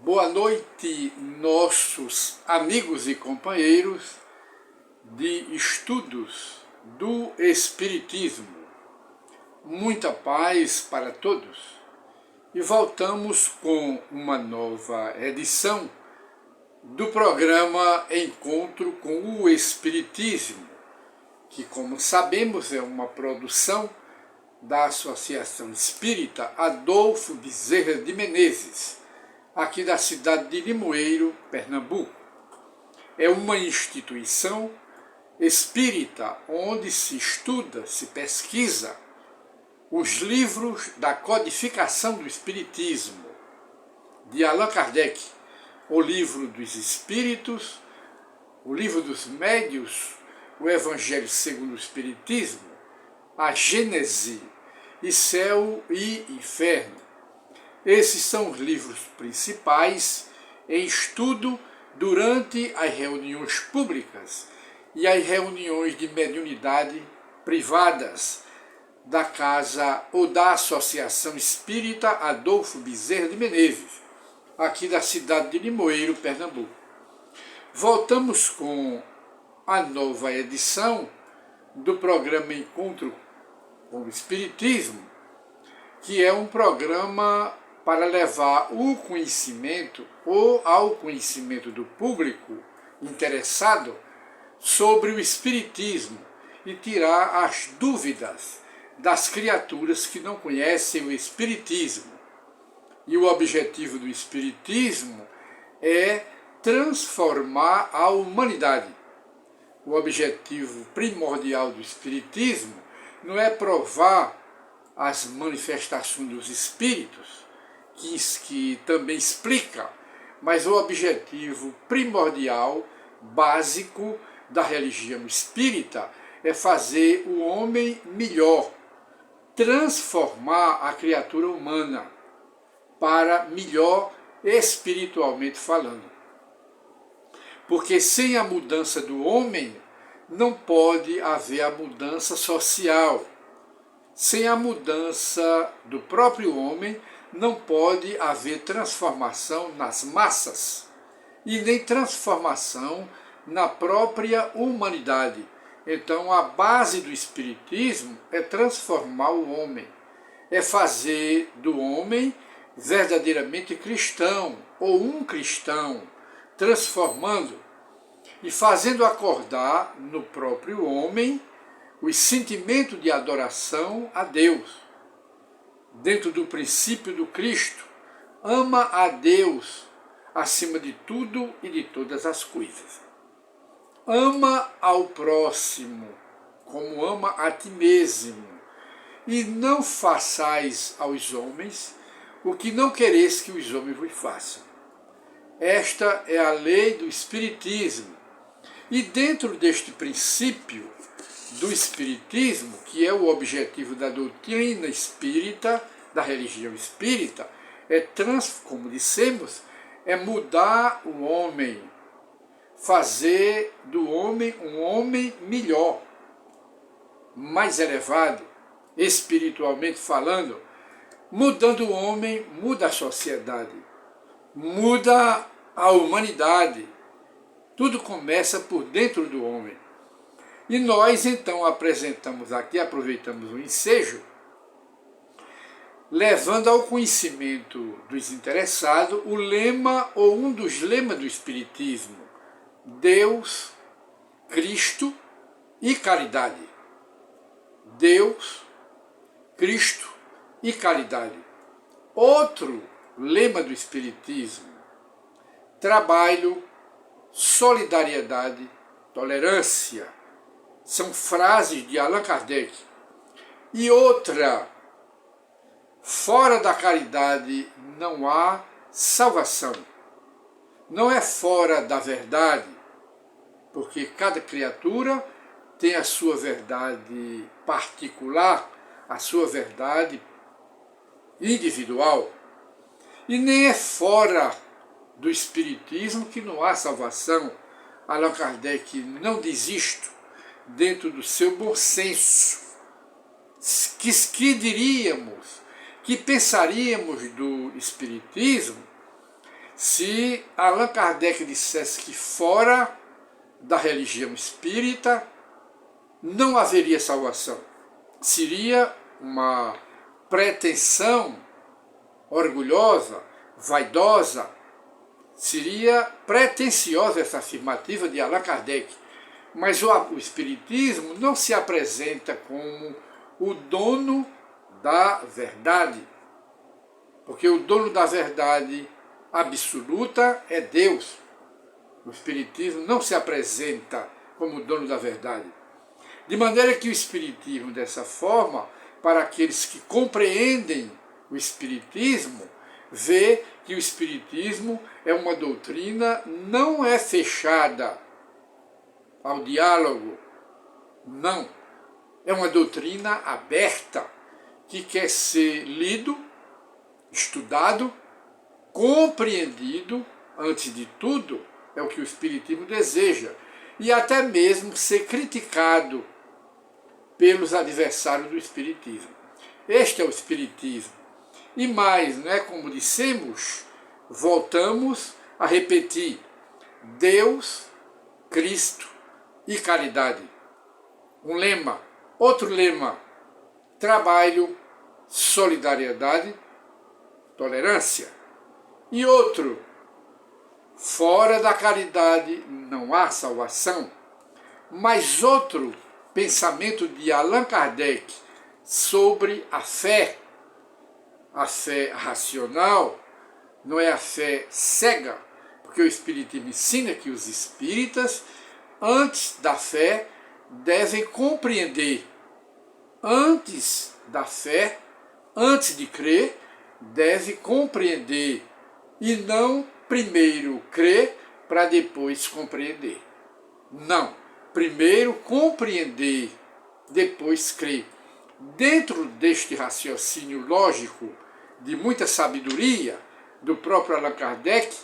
Boa noite, nossos amigos e companheiros de estudos do Espiritismo. Muita paz para todos. E voltamos com uma nova edição do programa Encontro com o Espiritismo, que, como sabemos, é uma produção da Associação Espírita Adolfo Bezerra de Menezes, aqui da cidade de Limoeiro, Pernambuco. É uma instituição espírita onde se estuda, se pesquisa os livros da codificação do Espiritismo, de Allan Kardec, o livro dos Espíritos, o livro dos Médios, o Evangelho segundo o Espiritismo, a Gênese e Céu e Inferno. Esses são os livros principais em estudo durante as reuniões públicas e as reuniões de mediunidade privadas da Casa ou da Associação Espírita Adolfo Bezerra de Menezes, aqui da cidade de Limoeiro, Pernambuco. Voltamos com a nova edição do programa Encontro com o Espiritismo, que é um programa para levar o conhecimento ou ao conhecimento do público interessado sobre o Espiritismo e tirar as dúvidas das criaturas que não conhecem o Espiritismo. E o objetivo do Espiritismo é transformar a humanidade. O objetivo primordial do Espiritismo não é provar as manifestações dos espíritos, que também explica, mas o objetivo primordial, básico da religião espírita é fazer o homem melhor, transformar a criatura humana para melhor espiritualmente falando. Porque sem a mudança do homem não pode haver a mudança social. Sem a mudança do próprio homem não pode haver transformação nas massas e nem transformação na própria humanidade. Então a base do Espiritismo é transformar o homem, é fazer do homem verdadeiramente cristão ou um cristão, transformando e fazendo acordar no próprio homem o sentimento de adoração a Deus, dentro do princípio do Cristo, ama a Deus acima de tudo e de todas as coisas. Ama ao próximo como ama a ti mesmo, e não façais aos homens o que não quereis que os homens vos façam. Esta é a lei do Espiritismo. E dentro deste princípio do Espiritismo, que é o objetivo da doutrina espírita, da religião espírita, como dissemos, é mudar o homem, fazer do homem um homem melhor, mais elevado, espiritualmente falando. Mudando o homem, muda a sociedade, muda a humanidade. Tudo começa por dentro do homem. E nós, então, apresentamos aqui, aproveitamos o ensejo, levando ao conhecimento dos interessados o lema ou um dos lemas do Espiritismo: Deus, Cristo e caridade. Deus, Cristo e caridade. Outro lema do Espiritismo: trabalho, solidariedade, tolerância. São frases de Allan Kardec. E outra: fora da caridade não há salvação. Não é fora da verdade, porque cada criatura tem a sua verdade particular, a sua verdade individual. E nem é fora do Espiritismo que não há salvação. Allan Kardec não diz isto dentro do seu bom senso. Que diríamos, que pensaríamos do Espiritismo Se Allan Kardec dissesse que fora da religião espírita não haveria salvação, seria uma pretensão orgulhosa, vaidosa, seria pretensiosa essa afirmativa de Allan Kardec. Mas o Espiritismo não se apresenta como o dono da verdade, porque o dono da verdade absoluta é Deus. O Espiritismo não se apresenta como o dono da verdade. De maneira que o Espiritismo, dessa forma, para aqueles que compreendem o Espiritismo, vê que o Espiritismo é uma doutrina, não é fechada ao diálogo, não. É uma doutrina aberta, que quer ser lido, estudado, compreendido, antes de tudo, é o que o Espiritismo deseja, e até mesmo ser criticado pelos adversários do Espiritismo. Este é o Espiritismo. E mais, né, como dissemos, voltamos a repetir: Deus, Cristo e caridade. Um lema. Outro lema: trabalho, solidariedade, tolerância. E outro: fora da caridade não há salvação. Mas outro pensamento de Allan Kardec sobre a fé racional, não é a fé cega, porque o Espiritismo ensina que os espíritas, antes da fé, devem compreender. Antes da fé, antes de crer, deve compreender, e não primeiro crer para depois compreender. Não, primeiro compreender, depois crer. Dentro deste raciocínio lógico, de muita sabedoria, do próprio Allan Kardec,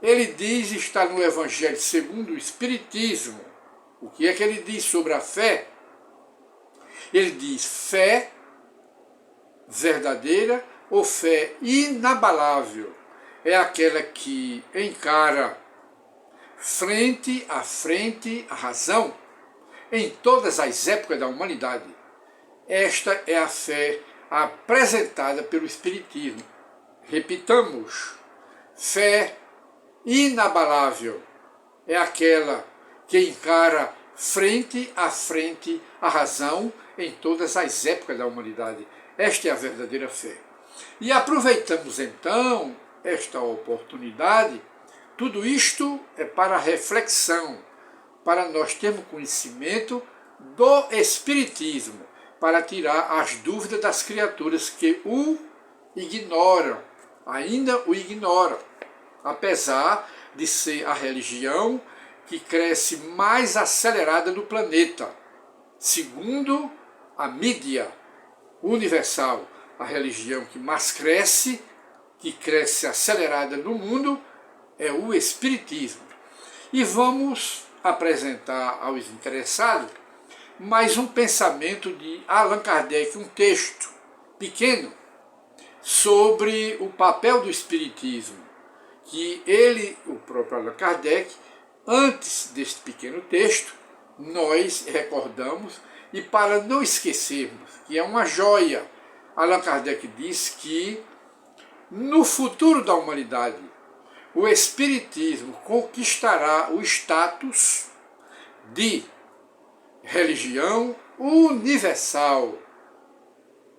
ele diz, está no Evangelho segundo o Espiritismo. O que é que ele diz sobre a fé? Ele diz: fé verdadeira ou fé inabalável é aquela que encara frente a frente a razão em todas as épocas da humanidade. Esta é a fé apresentada pelo Espiritismo. Repitamos: fé inabalável é aquela que encara frente a frente a razão em todas as épocas da humanidade. Esta é a verdadeira fé. E aproveitamos então esta oportunidade. Tudo isto é para reflexão, para nós termos conhecimento do Espiritismo, para tirar as dúvidas das criaturas que o ignoram, ainda o ignoram, apesar de ser a religião que cresce mais acelerada do planeta, segundo a mídia universal. A religião que mais cresce, que cresce acelerada no mundo, é o Espiritismo. E vamos apresentar aos interessados mais um pensamento de Allan Kardec, um texto pequeno sobre o papel do Espiritismo, que ele, o próprio Allan Kardec, antes deste pequeno texto, nós recordamos, e para não esquecermos, que é uma joia, Allan Kardec diz que no futuro da humanidade, o Espiritismo conquistará o status de religião universal.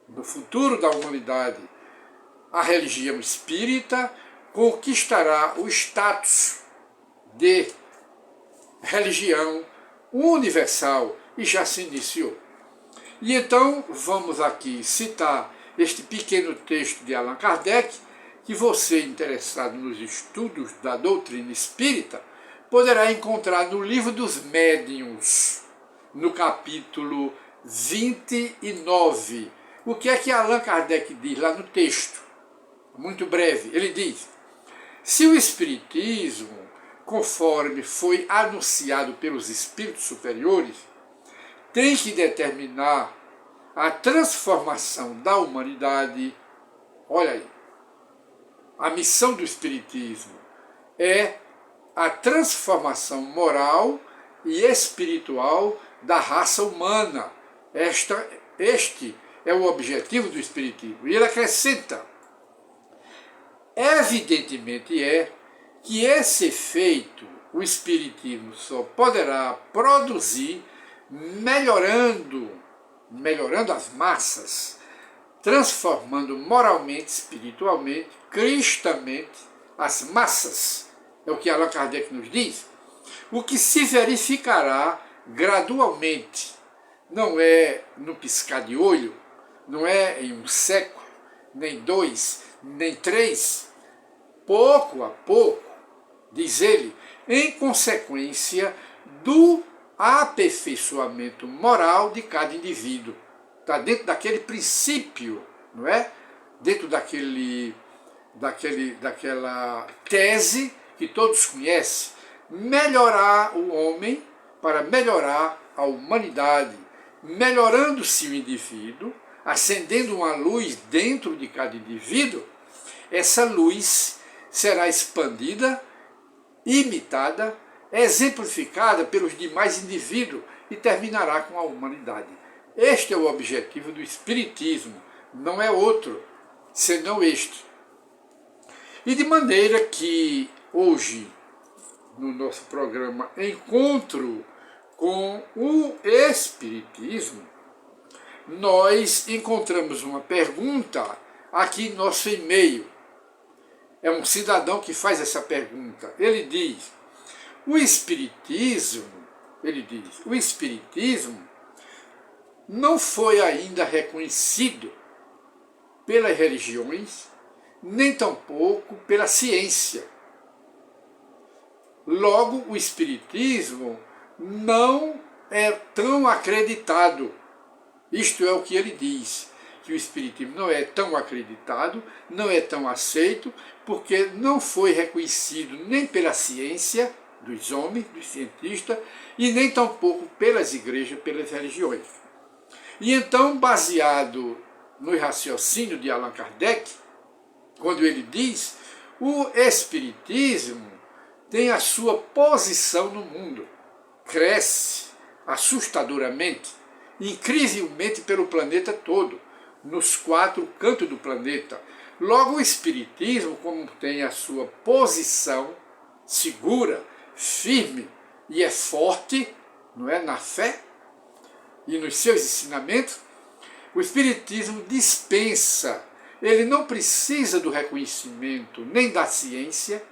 No futuro da humanidade, a religião espírita conquistará o status de religião universal, e já se iniciou. E então vamos aqui citar este pequeno texto de Allan Kardec, que você, interessado nos estudos da doutrina espírita, poderá encontrar no Livro dos Médiuns, no capítulo 29. O que é que Allan Kardec diz lá no texto? Muito breve, ele diz: se o Espiritismo, conforme foi anunciado pelos espíritos superiores, tem que determinar a transformação da humanidade, olha aí, a missão do Espiritismo é a transformação moral e espiritual da raça humana. Este é o objetivo do Espiritismo. E ele acrescenta: evidentemente que esse efeito o Espiritismo só poderá produzir melhorando as massas, transformando moralmente, espiritualmente, cristamente as massas. É o que Allan Kardec nos diz. O que se verificará gradualmente. Não é no piscar de olho, não é em um século, nem 2, nem 3. Pouco a pouco, diz ele, em consequência do aperfeiçoamento moral de cada indivíduo. Está dentro daquele princípio, não é? Dentro daquela tese que todos conhecem, melhorar o homem para melhorar a humanidade, melhorando-se o indivíduo, acendendo uma luz dentro de cada indivíduo. Essa luz será expandida, imitada, exemplificada pelos demais indivíduos e terminará com a humanidade. Este é o objetivo do Espiritismo, não é outro, senão este. E de maneira que hoje, no nosso programa Encontro com o Espiritismo, nós encontramos uma pergunta aqui em nosso e-mail. É um cidadão que faz essa pergunta. Ele diz: o Espiritismo não foi ainda reconhecido pelas religiões, nem tampouco pela ciência. Logo, o Espiritismo não é tão acreditado. Isto é o que ele diz, que o Espiritismo não é tão acreditado, não é tão aceito, porque não foi reconhecido nem pela ciência dos homens, dos cientistas, e nem tampouco pelas igrejas, pelas religiões. E então, baseado no raciocínio de Allan Kardec, quando ele diz, o Espiritismo tem a sua posição no mundo, cresce assustadoramente, incrivelmente pelo planeta todo, nos 4 cantos do planeta. Logo, o Espiritismo, como tem a sua posição segura, firme e é forte, não é, na fé e nos seus ensinamentos, o Espiritismo dispensa, ele não precisa do reconhecimento nem da ciência,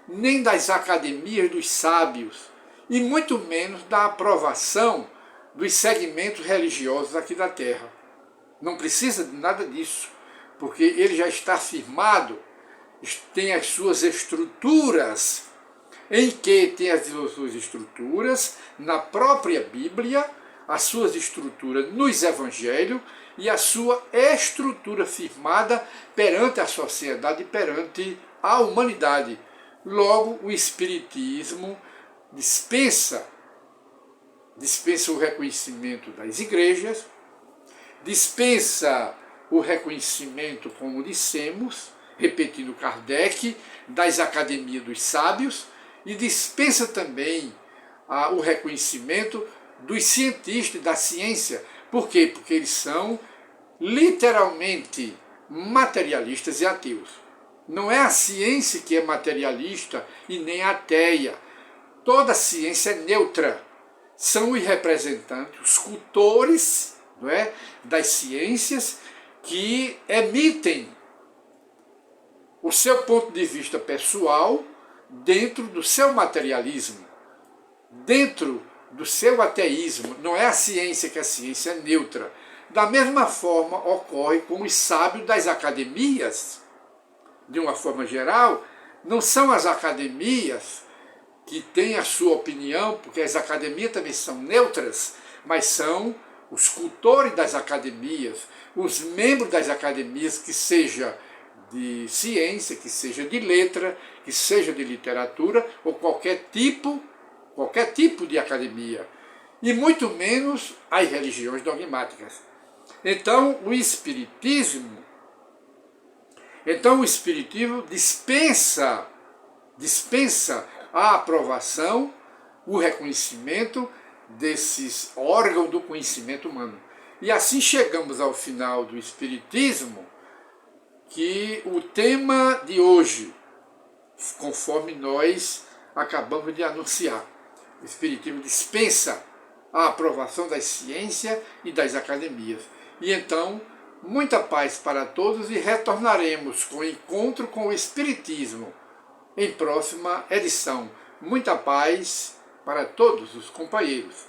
nem das academias dos sábios, e muito menos da aprovação dos segmentos religiosos aqui da Terra. Não precisa de nada disso, porque ele já está firmado, tem as suas estruturas, em que tem as suas estruturas na própria Bíblia, as suas estruturas nos Evangelhos e a sua estrutura firmada perante a sociedade e perante a humanidade. Logo, o Espiritismo dispensa o reconhecimento das igrejas, dispensa o reconhecimento, como dissemos, repetindo Kardec, das academias dos sábios, e dispensa também o reconhecimento dos cientistas da ciência. Por quê? Porque eles são literalmente materialistas e ateus. Não é a ciência que é materialista e nem ateia. Toda ciência é neutra. São os representantes, os cultores, não é, das ciências, que emitem o seu ponto de vista pessoal dentro do seu materialismo, dentro do seu ateísmo. Não é a ciência, que a ciência é neutra. Da mesma forma ocorre com os sábios das academias. De uma forma geral, não são as academias que têm a sua opinião, porque as academias também são neutras, mas são os cultores das academias, os membros das academias, que seja de ciência, que seja de letra, que seja de literatura, ou qualquer tipo de academia, e muito menos as religiões dogmáticas. Então, o Espiritismo dispensa dispensa a aprovação, o reconhecimento desses órgãos do conhecimento humano. E assim chegamos ao final do Espiritismo, que o tema de hoje, conforme nós acabamos de anunciar, o Espiritismo dispensa a aprovação da ciência e das academias. E então, muita paz para todos e retornaremos com o encontro com o Espiritismo em próxima edição. Muita paz para todos os companheiros.